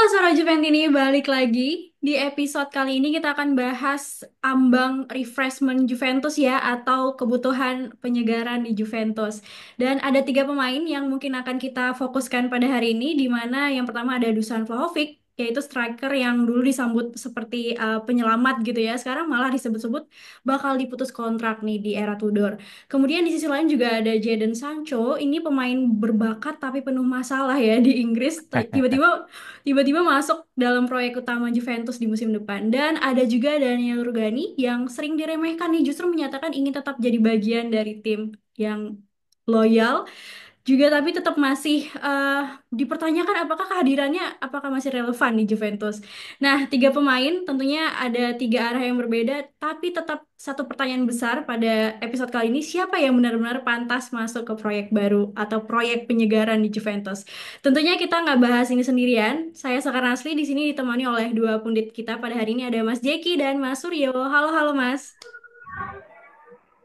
Sobat Juventini, balik lagi. Di episode kali ini kita akan bahas ambang refreshment Juventus ya, atau kebutuhan penyegaran di Juventus. Dan ada tiga pemain yang mungkin akan kita fokuskan pada hari ini, di mana yang pertama ada Dusan Vlahovic, yaitu striker yang dulu disambut seperti penyelamat gitu ya. Sekarang malah disebut-sebut bakal diputus kontrak nih di era Tudor. Kemudian di sisi lain juga ada Jadon Sancho, ini pemain berbakat tapi penuh masalah ya di Inggris. Tiba-tiba masuk dalam proyek utama Juventus di musim depan. Dan ada juga Daniel Rugani yang sering diremehkan nih, justru menyatakan ingin tetap jadi bagian dari tim yang loyal juga, tapi tetap masih dipertanyakan apakah kehadirannya apakah masih relevan di Juventus. Nah, tiga pemain tentunya ada tiga arah yang berbeda, tapi tetap satu pertanyaan besar pada episode kali ini, siapa yang benar-benar pantas masuk ke proyek baru atau proyek penyegaran di Juventus. Tentunya kita nggak bahas ini sendirian. Saya Sekar Nasli di sini ditemani oleh dua pundit kita pada hari ini, ada Mas Jeki dan Mas Suryo. Halo, halo Mas.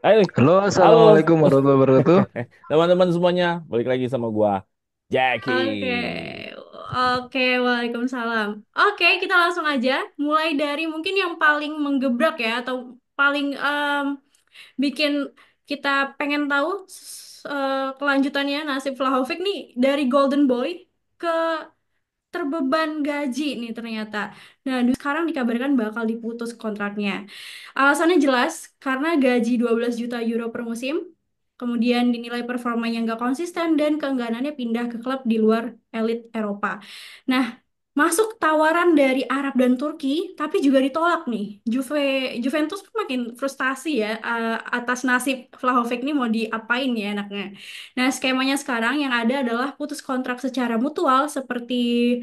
Hai, Halo, halo Assalamualaikum warahmatullahi wabarakatuh. teman-teman semuanya, balik lagi sama gua Jackie. Oke, oke, Waalaikumsalam. Oke, kita langsung aja. Mulai dari mungkin yang paling menggebrak ya, atau paling bikin kita pengen tahu kelanjutannya nasib Vlahovic nih dari Golden Boy ke terbeban gaji nih ternyata. Nah, sekarang dikabarkan bakal diputus kontraknya. Alasannya jelas, karena gaji 12 juta euro per musim, kemudian dinilai performanya nggak konsisten dan keengganannya pindah ke klub di luar elit Eropa. Nah, masuk tawaran dari Arab dan Turki, tapi juga ditolak nih. Juventus pun makin frustasi ya atas nasib Vlahovic ini mau diapain ya anaknya. Nah, skemanya sekarang yang ada adalah putus kontrak secara mutual seperti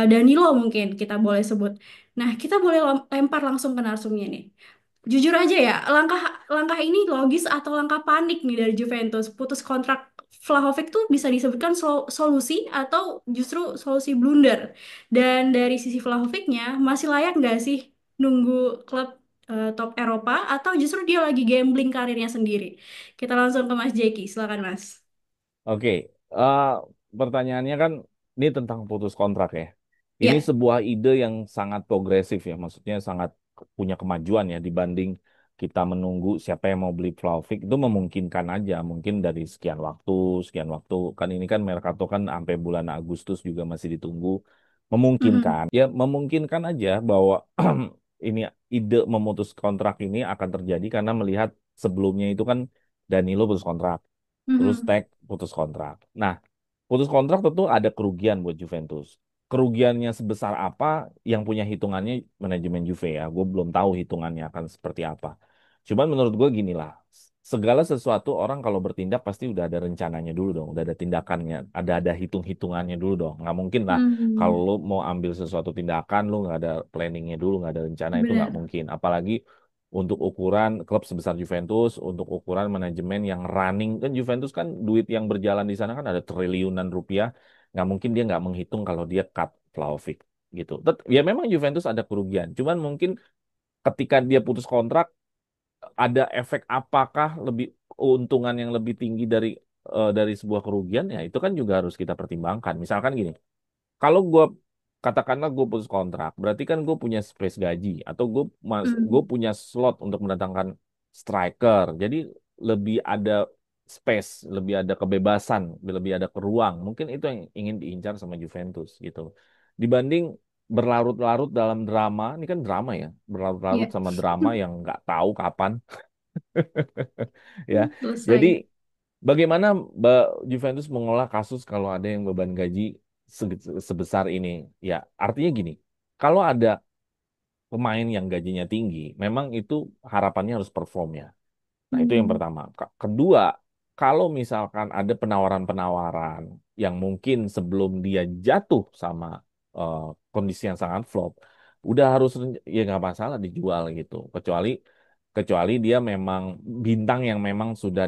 Danilo mungkin kita boleh sebut. Nah, kita boleh lempar langsung ke narsumnya nih. Jujur aja ya, langkah langkah ini logis atau langkah panik nih dari Juventus? Putus kontrak Vlahovic tuh bisa disebutkan solusi atau justru solusi blunder? Dan dari sisi Vlahovicnya, masih layak nggak sih nunggu klub top Eropa atau justru dia lagi gambling karirnya sendiri? Kita langsung ke Mas Jeki, silakan Mas. Oke, eh, pertanyaannya kan ini tentang putus kontrak ya. Ini Ya. sebuah ide yang sangat progresif ya, maksudnya sangat punya kemajuan ya dibanding kita menunggu siapa yang mau beli Vlahovic itu memungkinkan aja, mungkin dari sekian waktu kan ini kan Mercato kan sampai bulan Agustus juga masih ditunggu, Mhm. memungkinkan ya memungkinkan aja bahwa ini ide memutus kontrak ini akan terjadi karena melihat sebelumnya itu kan Danilo putus kontrak. Terus Mhm. tag putus kontrak. Nah, putus kontrak tentu ada kerugian buat Juventus. Kerugiannya sebesar apa yang punya hitungannya manajemen Juve ya. Gue belum tahu hitungannya akan seperti apa. Cuman menurut gue gini lah, segala sesuatu orang kalau bertindak pasti udah ada rencananya dulu dong, udah ada tindakannya, ada hitung-hitungannya dulu dong. Nggak mungkin lah kalau Hmm, lo mau ambil sesuatu tindakan, lo nggak ada planningnya dulu, nggak ada rencana itu nggak benar. mungkin. Apalagi untuk ukuran klub sebesar Juventus, untuk ukuran manajemen yang running kan Juventus kan duit yang berjalan di sana kan ada triliunan rupiah, nggak mungkin dia nggak menghitung kalau dia cut Vlahovic gitu. Ya memang Juventus ada kerugian, cuman mungkin ketika dia putus kontrak ada efek apakah lebih keuntungan yang lebih tinggi dari sebuah kerugian ya itu kan juga harus kita pertimbangkan. Misalkan gini, kalau gue katakanlah gue putus kontrak, berarti kan gue punya space gaji atau gue Hmm. punya slot untuk mendatangkan striker. Jadi lebih ada space, lebih ada kebebasan, lebih ada keruang. Mungkin itu yang ingin diincar sama Juventus gitu. Dibanding berlarut-larut dalam drama, ini kan drama ya, berlarut-larut Ya. sama drama yang nggak tahu kapan ya. Jadi Selesai. bagaimana Juventus mengolah kasus kalau ada yang beban gaji sebesar ini? Ya, artinya gini, kalau ada pemain yang gajinya tinggi, memang itu harapannya harus perform ya. Nah, itu yang Hmm. pertama. Kedua, kalau misalkan ada penawaran-penawaran yang mungkin sebelum dia jatuh sama eh, kondisi yang sangat flop, udah harus ya nggak masalah dijual gitu. Kecuali dia memang bintang yang memang sudah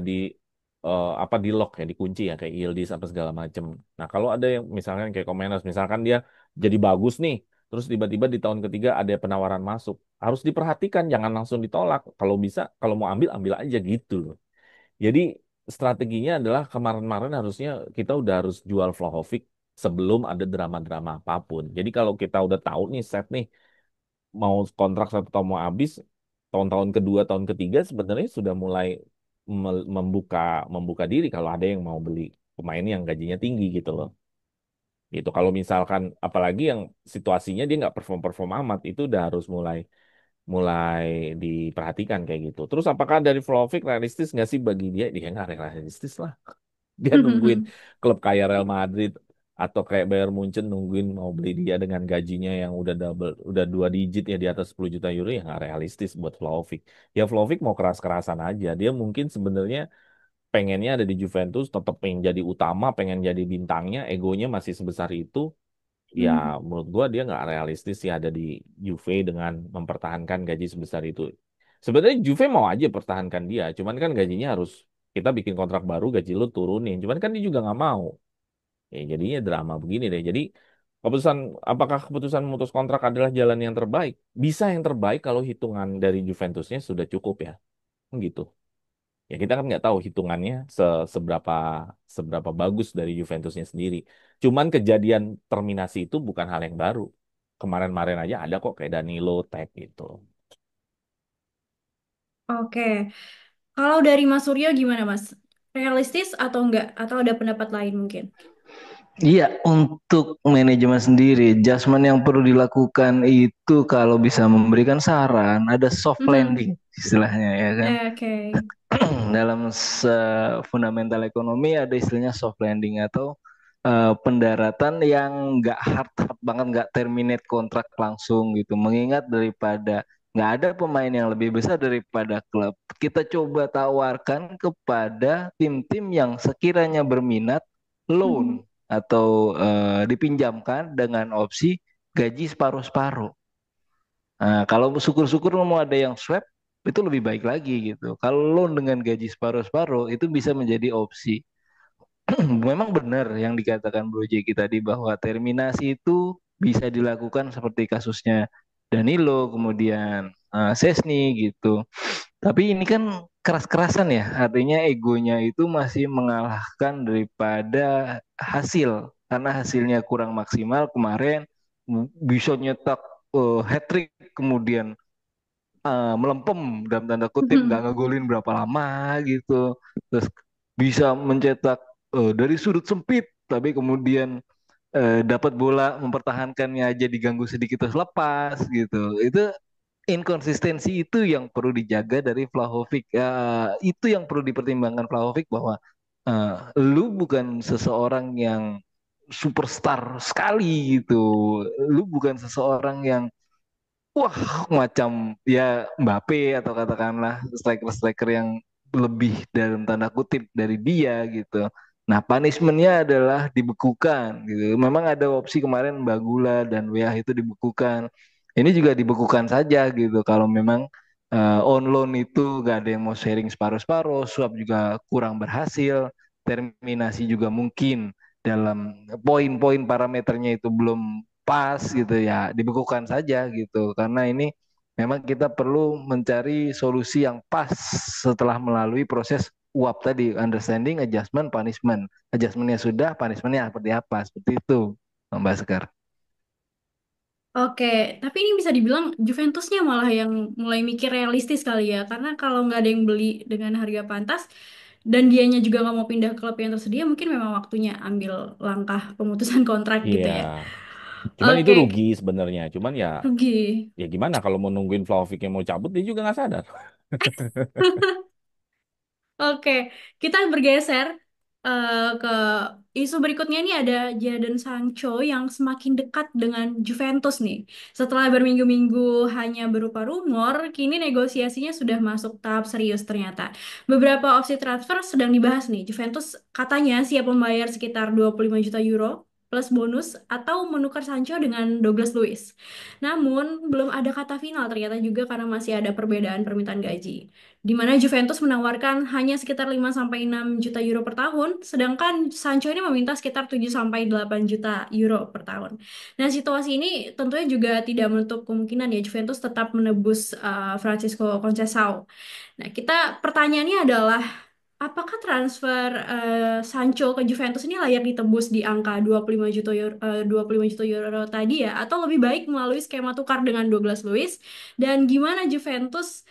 apa di lock ya, dikunci ya kayak Yildiz apa segala macem. Nah, kalau ada yang misalkan kayak Komenes, misalkan dia jadi bagus nih, terus tiba-tiba di tahun ketiga ada penawaran masuk harus diperhatikan, jangan langsung ditolak. Kalau bisa, kalau mau ambil, ambil aja gitu loh. Jadi strateginya adalah kemarin-kemarin harusnya kita udah harus jual Vlahovic sebelum ada drama-drama apapun. Jadi kalau kita udah tahu nih set nih mau kontrak 1 tahun mau habis, tahun-tahun kedua, tahun ketiga sebenarnya sudah mulai membuka membuka diri kalau ada yang mau beli pemain yang gajinya tinggi gitu loh. Gitu. Kalau misalkan apalagi yang situasinya dia nggak perform-perform amat, itu udah harus mulai mulai diperhatikan kayak gitu. Terus apakah dari Vlahovic realistis nggak sih bagi dia? Dia nggak realistis lah. Dia nungguin klub kayak Real Madrid atau kayak Bayern Munchen nungguin mau beli dia dengan gajinya yang udah double, udah 2 digit ya di atas 10 juta euro ya nggak realistis buat Vlahovic. Ya Vlahovic mau keras-kerasan aja. Dia mungkin sebenarnya pengennya ada di Juventus, tetap pengen jadi utama, pengen jadi bintangnya, egonya masih sebesar itu. Ya menurut gua dia nggak realistis sih ada di Juve dengan mempertahankan gaji sebesar itu. Sebenarnya Juve mau aja pertahankan dia, cuman kan gajinya harus kita bikin kontrak baru, gaji lu turunin. Cuman kan dia juga nggak mau. Ya jadinya drama begini deh. Jadi keputusan apakah keputusan memutus kontrak adalah jalan yang terbaik? Bisa yang terbaik kalau hitungan dari Juventusnya sudah cukup ya, gitu. Ya kita kan nggak tahu hitungannya seberapa seberapa bagus dari Juventusnya sendiri. Cuman kejadian terminasi itu bukan hal yang baru. Kemarin-kemarin aja ada kok kayak Danilo tag gitu. Oke, kalau dari Mas Suryo gimana Mas? Realistis atau enggak? Atau ada pendapat lain mungkin? Iya, untuk manajemen sendiri, adjustment yang perlu dilakukan itu kalau bisa memberikan saran, ada soft Mhm. landing istilahnya ya kan. Oke. Dalam fundamental ekonomi ada istilahnya soft landing atau pendaratan yang nggak hard banget, nggak terminate kontrak langsung gitu. Mengingat daripada nggak ada pemain yang lebih besar daripada klub, kita coba tawarkan kepada tim-tim yang sekiranya berminat Mhm. loan atau dipinjamkan dengan opsi gaji separuh-separuh. Nah, kalau syukur-syukur mau ada yang swap itu lebih baik lagi gitu. Kalau loan dengan gaji separuh-separuh itu bisa menjadi opsi. Memang benar yang dikatakan Bro Jeki tadi bahwa terminasi itu bisa dilakukan seperti kasusnya Danilo, kemudian Sesni gitu. Tapi ini kan keras-kerasan ya, artinya egonya itu masih mengalahkan daripada hasil. Karena hasilnya kurang maksimal kemarin bisa nyetak hat trick kemudian melempem dalam tanda kutip nggak Mhm. ngegolin berapa lama gitu terus bisa mencetak dari sudut sempit tapi kemudian dapat bola mempertahankannya aja diganggu sedikit terus lepas gitu itu inkonsistensi itu yang perlu dijaga dari Vlahovic. Itu yang perlu dipertimbangkan Vlahovic bahwa lu bukan seseorang yang superstar sekali gitu lu bukan seseorang yang wah macam ya Mbappe atau katakanlah striker-striker yang lebih dalam tanda kutip dari dia gitu. Nah, punishmentnya adalah dibekukan gitu. Memang ada opsi kemarin Bagula dan WA itu dibekukan. Ini juga dibekukan saja gitu. Kalau memang on loan itu gak ada yang mau sharing separuh-separuh, swap juga kurang berhasil, terminasi juga mungkin dalam poin-poin parameternya itu belum pas gitu ya dibekukan saja gitu karena ini memang kita perlu mencari solusi yang pas setelah melalui proses uap tadi understanding adjustment punishment adjustmentnya sudah punishmentnya seperti apa seperti itu Mbak Sekar. Oke, tapi ini bisa dibilang Juventusnya malah yang mulai mikir realistis kali ya, karena kalau nggak ada yang beli dengan harga pantas dan dianya juga nggak mau pindah ke klub yang tersedia, mungkin memang waktunya ambil langkah pemutusan kontrak gitu Iya. ya. Cuman itu Oke, rugi sebenarnya. Cuman ya rugi. ya gimana kalau mau nungguin Vlahovic yang mau cabut dia juga nggak sadar. Oke, kita bergeser ke isu berikutnya nih ada Jadon Sancho yang semakin dekat dengan Juventus nih. Setelah berminggu-minggu hanya berupa rumor, kini negosiasinya sudah masuk tahap serius ternyata. Beberapa opsi transfer sedang dibahas nih. Juventus katanya siap membayar sekitar 25 juta euro plus bonus atau menukar Sancho dengan Douglas Luiz. Namun, belum ada kata final ternyata juga karena masih ada perbedaan permintaan gaji di mana Juventus menawarkan hanya sekitar 5 sampai 6 juta euro per tahun, sedangkan Sancho ini meminta sekitar 7 sampai 8 juta euro per tahun. Nah, situasi ini tentunya juga tidak menutup kemungkinan ya Juventus tetap menebus Francisco Conceição. Nah, pertanyaannya adalah apakah transfer Sancho ke Juventus ini layak ditebus di angka 25 juta euro, 25 juta euro tadi ya, atau lebih baik melalui skema tukar dengan Douglas Luiz? Dan gimana Juventus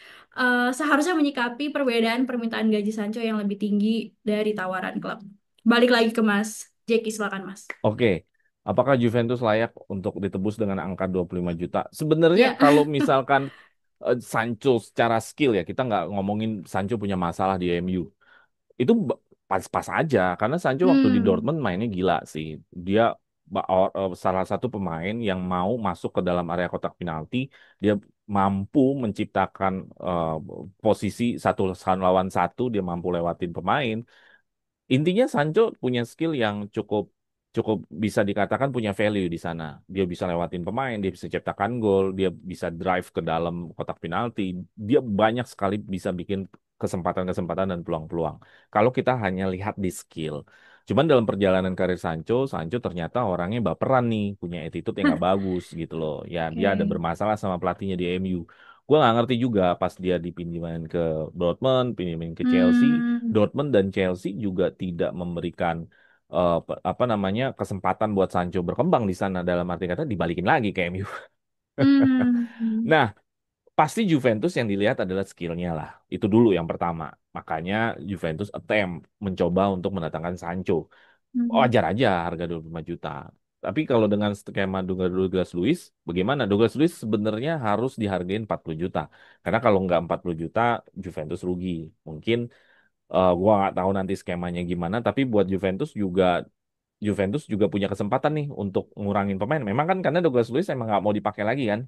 seharusnya menyikapi perbedaan permintaan gaji Sancho yang lebih tinggi dari tawaran klub? Balik lagi ke Mas Jeki, silakan Mas. Oke, apakah Juventus layak untuk ditebus dengan angka 25 juta? Sebenarnya Ya. kalau misalkan Sancho secara skill ya, kita nggak ngomongin Sancho punya masalah di MU. Itu pas-pas aja, karena Sancho waktu di Hmm. Dortmund mainnya gila sih. Dia salah satu pemain yang mau masuk ke dalam area kotak penalti, dia mampu menciptakan eh, posisi satu lawan satu, dia mampu lewatin pemain. Intinya Sancho punya skill yang cukup cukup bisa dikatakan punya value di sana. Dia bisa lewatin pemain, dia bisa ciptakan gol, dia bisa drive ke dalam kotak penalti. Dia banyak sekali bisa bikin kesempatan-kesempatan dan peluang-peluang. Kalau kita hanya lihat di skill. Cuman dalam perjalanan karir Sancho, Sancho ternyata orangnya baperan nih, punya attitude yang nggak bagus gitu loh. Ya dia ada Oke. bermasalah sama pelatihnya di MU. Gue nggak ngerti juga pas dia dipinjemin ke Dortmund, pinjemin ke Chelsea. Hmm. Dortmund dan Chelsea juga tidak memberikan apa namanya kesempatan buat Sancho berkembang di sana dalam arti kata dibalikin lagi ke MU. Hmm. Nah, pasti Juventus yang dilihat adalah skillnya lah. Itu dulu yang pertama. Makanya Juventus attempt mencoba untuk mendatangkan Sancho. Hmm. Wajar aja harga 25 juta. Tapi kalau dengan skema Douglas Luiz, bagaimana? Douglas Luiz sebenarnya harus dihargain 40 juta. Karena kalau nggak 40 juta, Juventus rugi. Mungkin gua nggak tahu nanti skemanya gimana, tapi buat Juventus juga punya kesempatan nih untuk ngurangin pemain. Memang kan karena Douglas Luiz emang nggak mau dipakai lagi kan.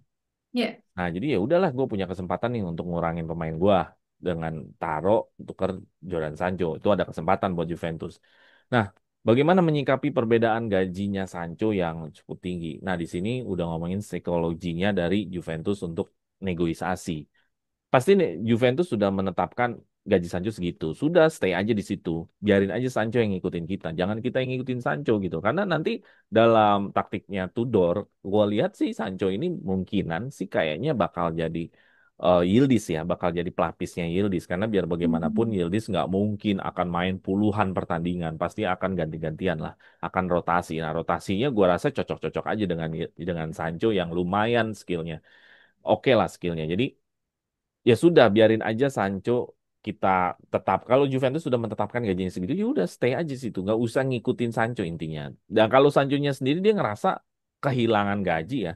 Ya. Nah jadi ya udahlah, gue punya kesempatan nih untuk ngurangin pemain gua dengan taruh tuker Jordan Sancho. Itu ada kesempatan buat Juventus. Nah, bagaimana menyikapi perbedaan gajinya Sancho yang cukup tinggi? Nah, di sini udah ngomongin psikologinya dari Juventus untuk negosiasi. Pasti nih Juventus sudah menetapkan gaji Sancho segitu. Sudah stay aja di situ. Biarin aja Sancho yang ngikutin kita. Jangan kita yang ngikutin Sancho gitu. Karena nanti dalam taktiknya Tudor, gua lihat sih Sancho ini mungkinan sih kayaknya bakal jadi Yildiz ya, bakal jadi pelapisnya Yildiz. Karena biar bagaimanapun Hmm. Yildiz nggak mungkin akan main puluhan pertandingan. Pasti akan ganti-gantian lah, akan rotasi. Nah, rotasinya gua rasa cocok-cocok aja dengan Sancho yang lumayan skillnya. Oke lah skillnya. Jadi ya sudah biarin aja Sancho kita tetap kalau Juventus sudah menetapkan gajinya segitu ya udah stay aja situ nggak usah ngikutin Sancho intinya dan kalau Sanchonya sendiri dia ngerasa kehilangan gaji ya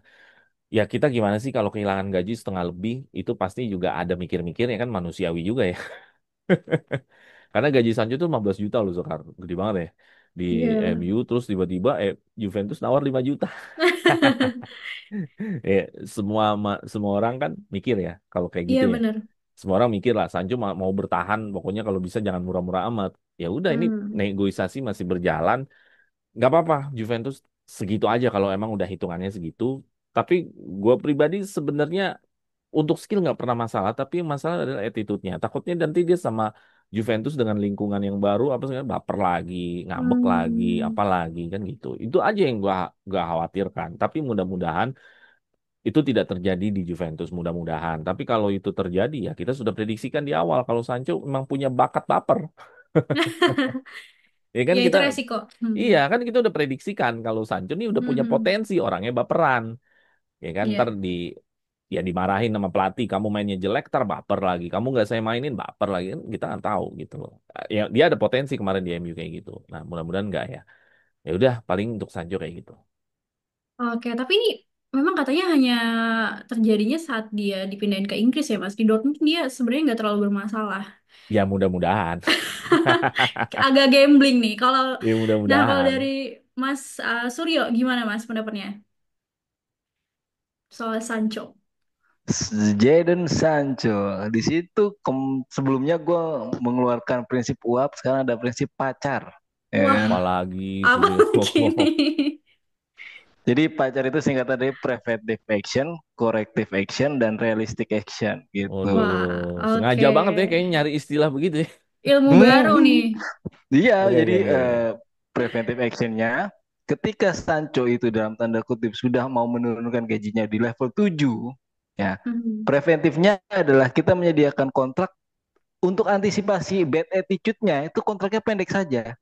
ya kita gimana sih kalau kehilangan gaji setengah lebih itu pasti juga ada mikir-mikirnya kan manusiawi juga ya karena gaji Sancho tuh 15 juta loh sekarang gede banget ya di Iya. MU terus tiba-tiba Juventus nawar 5 juta. Ya, semua orang kan mikir ya kalau kayak gitu Iya ya. benar. Semua orang mikir lah, Sancho mau bertahan, pokoknya kalau bisa jangan murah-murah amat. Ya udah, ini Hmm. negosiasi masih berjalan, nggak apa-apa. Juventus segitu aja kalau emang udah hitungannya segitu. Tapi gue pribadi sebenarnya untuk skill nggak pernah masalah, tapi yang masalah adalah attitude-nya. Takutnya nanti dia sama Juventus dengan lingkungan yang baru, apa sih baper lagi, ngambek lagi, Hmm. apa lagi kan gitu. Itu aja yang gua khawatirkan. Tapi mudah-mudahan itu tidak terjadi di Juventus mudah-mudahan. Tapi kalau itu terjadi ya kita sudah prediksikan di awal kalau Sancho memang punya bakat baper. Ya kan Ya itu kita resiko. iya Hmm. kan kita udah prediksikan kalau Sancho ini udah punya Hmm. potensi orangnya baperan. Ya kan ntar Iya. ya dimarahin sama pelatih kamu mainnya jelek ntar baper lagi. Kamu nggak saya mainin baper lagi kan kita nggak tahu gitu loh. Ya dia ada potensi kemarin di MU kayak gitu. Nah, mudah-mudahan enggak ya. Ya udah paling untuk Sancho kayak gitu. Oke, tapi ini memang katanya hanya terjadinya saat dia dipindahin ke Inggris ya, Mas. Di Dortmund dia sebenarnya nggak terlalu bermasalah. Ya mudah-mudahan. Agak gambling nih. Ya Kalau mudah-mudahan. dari Mas Suryo, gimana Mas pendapatnya soal Sancho? Jadon Sancho di situ sebelumnya gue mengeluarkan prinsip uap, sekarang ada prinsip pacar, ya Wah, kan? Apalagi apa Suryo. begini? Jadi pacar itu singkatan dari preventive action, corrective action, dan realistic action gitu. Waduh, Wah, oke. sengaja banget ya kayaknya nyari istilah begitu ya. Ilmu baru nih. Hmm, iya, Oke, jadi oke, oke. preventive actionnya ketika Sancho itu dalam tanda kutip sudah mau menurunkan gajinya di level 7, ya, Hmm. preventifnya adalah kita menyediakan kontrak untuk antisipasi bad attitude-nya itu kontraknya pendek saja.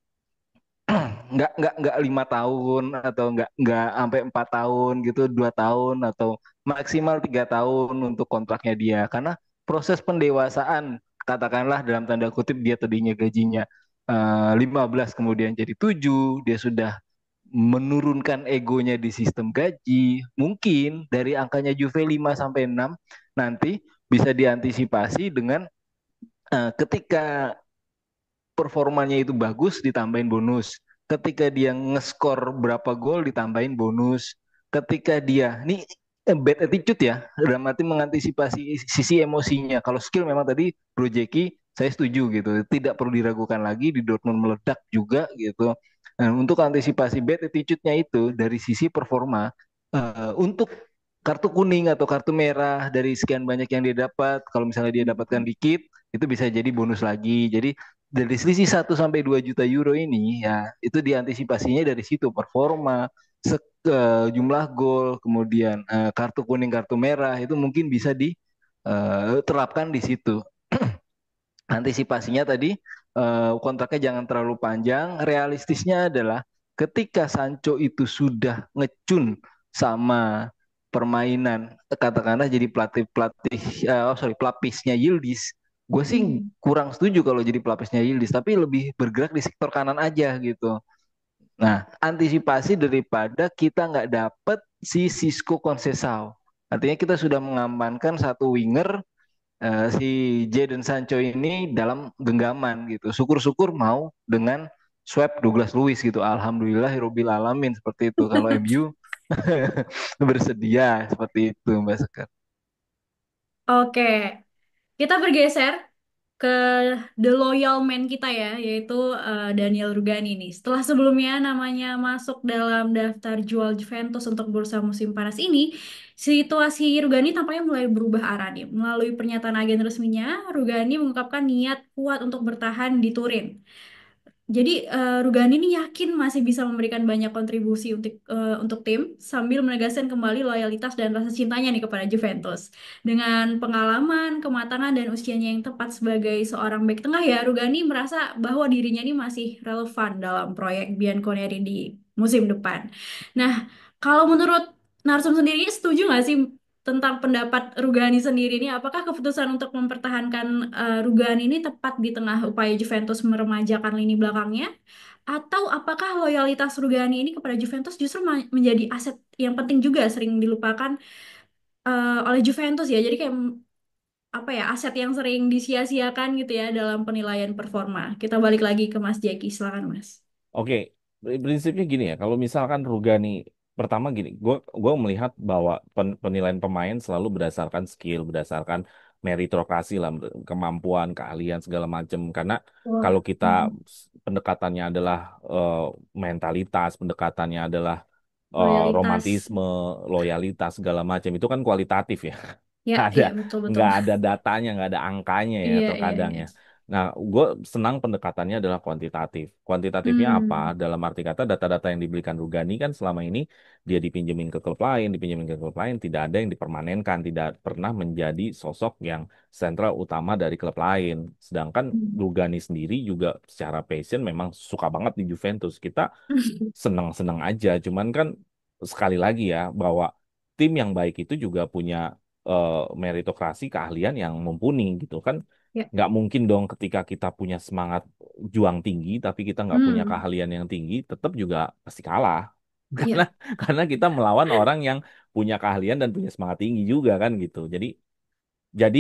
Nggak 5 tahun atau nggak sampai 4 tahun gitu, 2 tahun atau maksimal 3 tahun untuk kontraknya dia, karena proses pendewasaan, katakanlah dalam tanda kutip dia tadinya gajinya 15 kemudian jadi 7, dia sudah menurunkan egonya di sistem gaji, mungkin dari angkanya Juve 5 sampai 6 nanti bisa diantisipasi dengan ketika performanya itu bagus ditambahin bonus. Ketika dia ngeskor berapa gol ditambahin bonus. Ketika dia ini bad attitude ya, dalam arti mengantisipasi sisi emosinya. Kalau skill memang tadi Bro Jeki saya setuju gitu. Tidak perlu diragukan lagi di Dortmund meledak juga gitu. Nah, untuk antisipasi bad attitude-nya itu dari sisi performa untuk kartu kuning atau kartu merah dari sekian banyak yang dia dapat, kalau misalnya dia dapatkan dikit, itu bisa jadi bonus lagi. Jadi dari selisih 1 sampai 2 juta euro ini ya itu diantisipasinya dari situ, performa, jumlah gol, kemudian kartu kuning, kartu merah itu mungkin bisa diterapkan di situ. Antisipasinya tadi kontraknya jangan terlalu panjang. Realistisnya adalah ketika Sancho itu sudah ngecun sama permainan, katakanlah jadi pelatih pelatih pelapisnya Yildiz, gue sih Hmm. kurang setuju kalau jadi pelapisnya Yildiz, tapi lebih bergerak di sektor kanan aja gitu. Nah, antisipasi daripada kita nggak dapet si Cisco Conceição. Artinya kita sudah mengamankan satu winger, si Jadon Sancho ini dalam genggaman gitu. Syukur-syukur mau dengan swap Douglas Luiz gitu. Alhamdulillah Hirobil Alamin seperti itu. Kalau MU bersedia seperti itu Mbak Sekar. Oke, kita bergeser ke the loyal man kita ya, yaitu Daniel Rugani nih. Setelah sebelumnya namanya masuk dalam daftar jual Juventus untuk bursa musim panas ini, situasi Rugani tampaknya mulai berubah arah nih. Melalui pernyataan agen resminya, Rugani mengungkapkan niat kuat untuk bertahan di Turin. Jadi Rugani ini yakin masih bisa memberikan banyak kontribusi untuk tim sambil menegaskan kembali loyalitas dan rasa cintanya nih kepada Juventus. Dengan pengalaman, kematangan dan usianya yang tepat sebagai seorang bek tengah ya, Rugani merasa bahwa dirinya ini masih relevan dalam proyek Bianconeri di musim depan. Nah, kalau menurut Narsum sendiri setuju nggak sih tentang pendapat Rugani sendiri ini, apakah keputusan untuk mempertahankan Rugani ini tepat di tengah upaya Juventus meremajakan lini belakangnya? Atau apakah loyalitas Rugani ini kepada Juventus justru menjadi aset yang penting juga sering dilupakan oleh Juventus ya? Jadi kayak apa ya, aset yang sering disia-siakan gitu ya dalam penilaian performa. Kita balik lagi ke Mas Jaki, silakan Mas. Oke, prinsipnya gini ya. Kalau misalkan Rugani pertama gini, gue melihat bahwa penilaian pemain selalu berdasarkan skill, berdasarkan meritokrasi lah, kemampuan, keahlian segala macam. Karena Wah, kalau kita hmm, pendekatannya adalah eh, mentalitas, pendekatannya adalah loyalitas. romantisme, loyalitas segala macam itu kan kualitatif ya. Ya, Nggak ada iya betul-betul. nggak ada datanya, nggak ada angkanya ya Iya, iya, terkadang iya. ya. Nah, gue senang pendekatannya adalah kuantitatif. Kuantitatifnya apa? Hmm. Dalam arti kata data-data yang diberikan Rugani kan selama ini dia dipinjemin ke klub lain, dipinjemin ke klub lain, tidak ada yang dipermanenkan, tidak pernah menjadi sosok yang sentral utama dari klub lain. Sedangkan Hmm. Rugani sendiri juga secara passion memang suka banget di Juventus. Kita senang-senang aja. Cuman kan sekali lagi ya bahwa tim yang baik itu juga punya eh, meritokrasi keahlian yang mumpuni gitu kan. Ya. Nggak mungkin dong ketika kita punya semangat juang tinggi tapi kita nggak punya Hmm. keahlian yang tinggi, tetap juga pasti kalah. Karena Ya. karena kita melawan orang yang punya keahlian dan punya semangat tinggi juga kan gitu. Jadi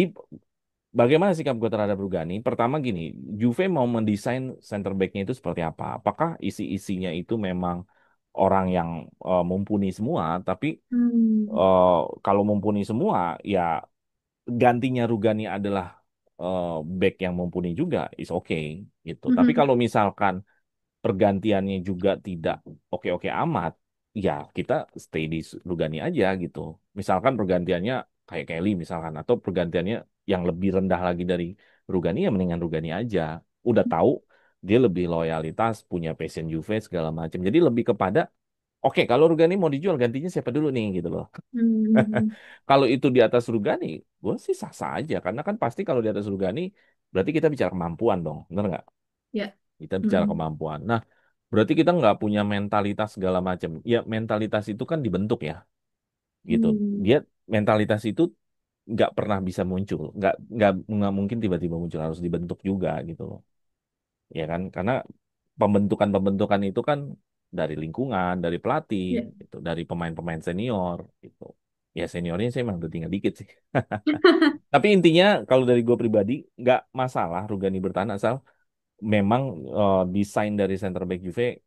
bagaimana sikap gue terhadap Rugani? Pertama gini, Juve mau mendesain center back-nya itu seperti apa? Apakah isi-isinya itu memang orang yang mumpuni semua? Tapi Hmm. eh, kalau mumpuni semua, ya gantinya Rugani adalah eh, back yang mumpuni juga, is okay gitu. Tapi Mhm. kalau misalkan pergantiannya juga tidak oke-oke amat, ya kita stay di Rugani aja gitu. Misalkan pergantiannya kayak Kelly misalkan, atau pergantiannya yang lebih rendah lagi dari Rugani, ya mendingan Rugani aja. Udah tahu dia lebih loyalitas, punya passion Juve segala macam. Jadi lebih kepada, oke kalau Rugani mau dijual gantinya siapa dulu nih gitu loh. Hmm. Kalau itu di atas Rugani, gue sih sah-sah aja. Karena kan pasti kalau di atas Rugani, Berarti kita bicara kemampuan dong, bener nggak? Ya. Kita bicara Mm-mm. kemampuan. Nah, berarti kita nggak punya mentalitas segala macam. Ya, mentalitas itu kan dibentuk ya, gitu. Hmm. Dia mentalitas itu nggak pernah bisa muncul, nggak mungkin tiba-tiba muncul, harus dibentuk juga gitu loh. Ya kan? Karena pembentukan-pembentukan itu kan dari lingkungan, dari pelatih, Ya. gitu, dari pemain-pemain senior, gitu. Ya seniornya saya emang udah tinggal dikit sih. Tapi intinya kalau dari gue pribadi nggak masalah Rugani bertahan asal memang desain dari center back Juve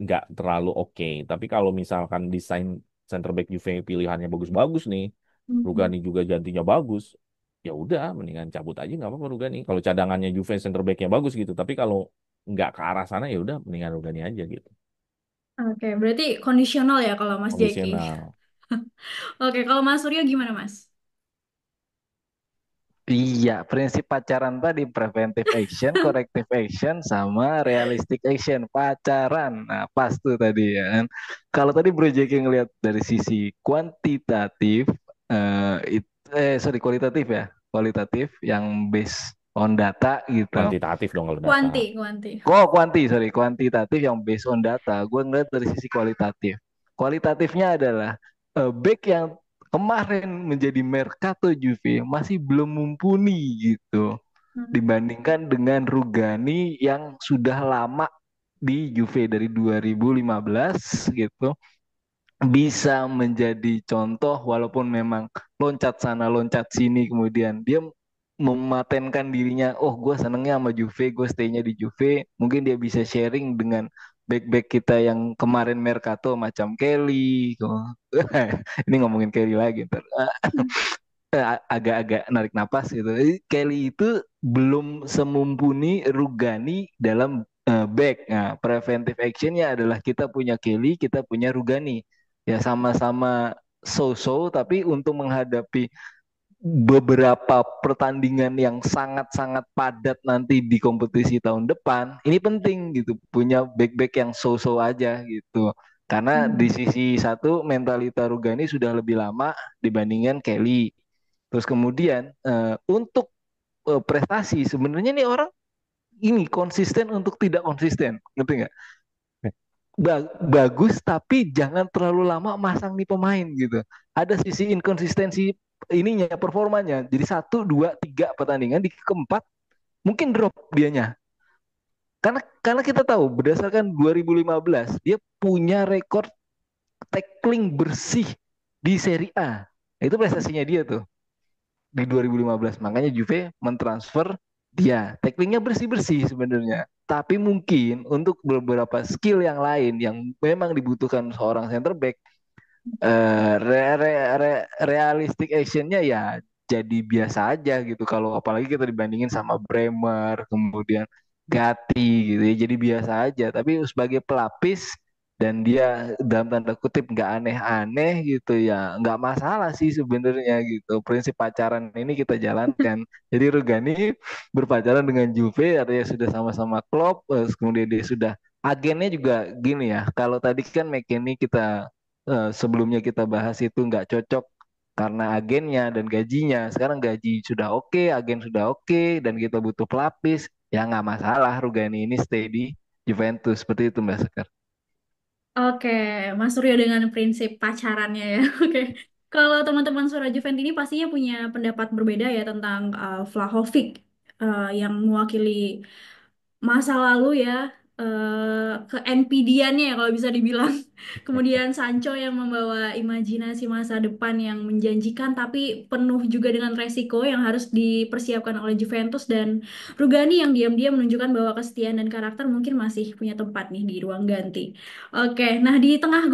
nggak terlalu oke. Tapi kalau misalkan desain center back Juve pilihannya bagus-bagus nih, Mm-mm. Rugani juga gantinya bagus, ya udah mendingan cabut aja nggak apa-apa Rugani. Kalau cadangannya Juve center backnya bagus gitu, tapi kalau nggak ke arah sana ya udah mendingan Rugani aja gitu. Oke, berarti kondisional ya kalau Mas Jeki. Kondisional. Oke, kalau Mas Suryo gimana Mas? Iya, prinsip pacaran tadi preventive action, corrective action, sama realistic action. Pacaran, nah pas tuh tadi ya kan. Kalau tadi Bro Jeki ngelihat dari sisi kuantitatif, sorry kualitatif ya, kualitatif yang based on data gitu. Kuantitatif dong kalau data. Kuanti. Oh, sorry, kuantitatif yang based on data. Gue ngeliat dari sisi kualitatif. Kualitatifnya adalah back yang kemarin menjadi Mercato Juve masih belum mumpuni gitu Hmm. dibandingkan dengan Rugani yang sudah lama di Juve dari 2015 gitu bisa menjadi contoh walaupun memang loncat sana loncat sini kemudian dia mematenkan dirinya, oh gue senengnya sama Juve, gue stay-nya di Juve, mungkin dia bisa sharing dengan back-back kita yang kemarin Mercato macam Kelly. Ini ngomongin Kelly lagi ntar. Agak-agak narik napas gitu. Kelly itu belum semumpuni Rugani dalam back. Nah, preventive actionnya adalah kita punya Kelly, kita punya Rugani. Ya sama-sama so-so, tapi untuk menghadapi beberapa pertandingan yang sangat-sangat padat nanti di kompetisi tahun depan, ini penting gitu, punya back-back yang so-so aja gitu. Karena di Hmm. sisi satu mentalita Rugani sudah lebih lama dibandingkan Kelly. Terus kemudian untuk prestasi sebenarnya nih orang ini konsisten untuk tidak konsisten, ngerti nggak? Bagus tapi jangan terlalu lama masang nih pemain gitu. Ada sisi inkonsistensi ininya performanya. Jadi satu, dua, tiga pertandingan di keempat mungkin drop dianya. Karena kita tahu berdasarkan 2015 dia punya rekor tackling bersih di Serie A. Itu prestasinya dia tuh di 2015. Makanya Juve mentransfer dia. Tacklingnya bersih-bersih sebenarnya. Tapi mungkin untuk beberapa skill yang lain yang memang dibutuhkan seorang center back, realistic actionnya ya jadi biasa aja gitu. Kalau apalagi kita dibandingin sama Bremer, kemudian Gatti gitu ya, jadi biasa aja. Tapi sebagai pelapis dan dia dalam tanda kutip nggak aneh-aneh gitu ya, nggak masalah sih sebenarnya gitu. Prinsip pacaran ini kita jalankan. Jadi Rugani berpacaran dengan Juve, artinya sudah sama-sama klub, kemudian dia sudah agennya juga gini ya. Kalau tadi kan McKennie kita sebelumnya kita bahas itu nggak cocok karena agennya dan gajinya. Sekarang gaji sudah oke, agen sudah oke, dan kita butuh pelapis. Ya nggak masalah Rugani ini stay di Juventus seperti itu Mbak Sekar. Oke, Mas Suryo dengan prinsip pacarannya ya. Oke. Kalau teman-teman Suara Juventus ini pastinya punya pendapat berbeda ya tentang Vlahovic yang mewakili masa lalu ya, ke NPD-annya ya kalau bisa dibilang. Kemudian Sancho yang membawa imajinasi masa depan yang menjanjikan tapi penuh juga dengan resiko yang harus dipersiapkan oleh Juventus, dan Rugani yang diam-diam menunjukkan bahwa kesetiaan dan karakter mungkin masih punya tempat nih di ruang ganti. Oke, nah di tengah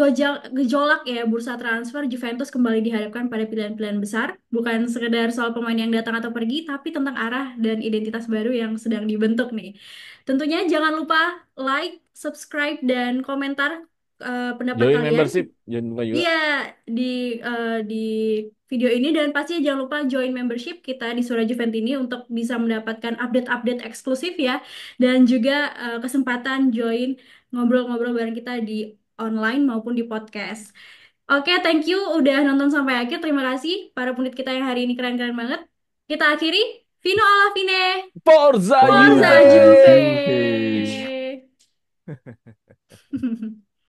gejolak ya bursa transfer, Juventus kembali dihadapkan pada pilihan-pilihan besar, bukan sekedar soal pemain yang datang atau pergi, tapi tentang arah dan identitas baru yang sedang dibentuk nih. Tentunya jangan lupa like, subscribe, dan komentar pendapat Join kalian. membership, join buka juga. Iya, di di video ini, dan pastinya jangan lupa join membership kita di Suara Juventus ini untuk bisa mendapatkan update-update eksklusif ya, dan juga kesempatan join ngobrol-ngobrol bareng kita di online maupun di podcast. Oke, thank you udah nonton sampai akhir. Terima kasih para pundit kita yang hari ini keren-keren banget. Kita akhiri. Vino alla fine, Forza Forza Forza Juve! Juve. Juve.